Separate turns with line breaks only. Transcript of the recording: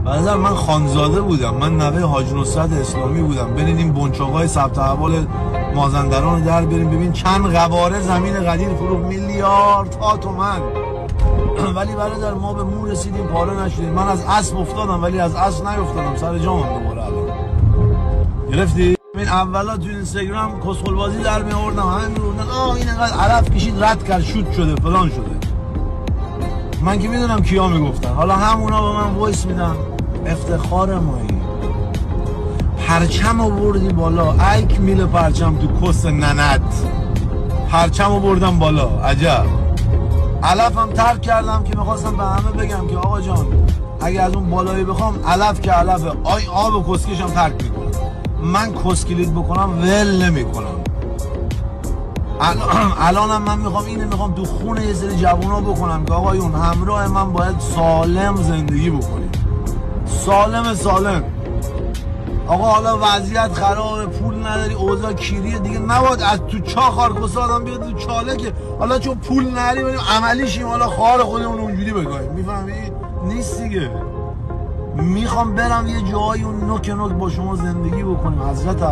بعد من خانزاده بودم، من نوه حاج نصرت اسلامی بودم. برید این بنچاقای ثبت احوال مازندران رو در بریم ببین چند قواره زمین قدیر فروخت، میلیاردها تومن. ولی برادر ما به مو رسیدیم، پاره نشدیم. من از اسب افتادم ولی از اسب نیفتادم، سر جامم دوباره الان. گرفتی؟ این اولا تو اینستاگرام کسخل بازی در می آوردم، همه میگفتن این انقدر علف کشید رد کرد شوت شده فلان شده. من که میدونم کیا میگفتن. حالا همونا به من وایس میدن. افتخار مایی پرچم آوردی بالا، ایک میل پرچم تو کس ننت، پرچم آوردم بالا. عجب. علفم ترک کردم که میخواستم به همه بگم که آقا جان اگه از اون بالایی بخوام علف که علفه، آب کسکشم ترک میکنم. من کسکلید بکنم ول نمیکنم. الانم من میخوام تو خونه یه سری جوونا بکنم که آقایون همراه من باید سالم زندگی بکنیم. سالم. آقا حالا وضعیت خرابه، پول نداری، اوضاع کیریه، دیگه نباید از تو چاه خارکسته آدم بیاد تو چاله که حالا چون پول نداری بریم عملی شیم حالا خار خودمون اونجوری بگاهیم. میفهمی؟ نیست دیگه. میخوام برم یه جایی اون نوک با شما زندگی بکنیم. حضرت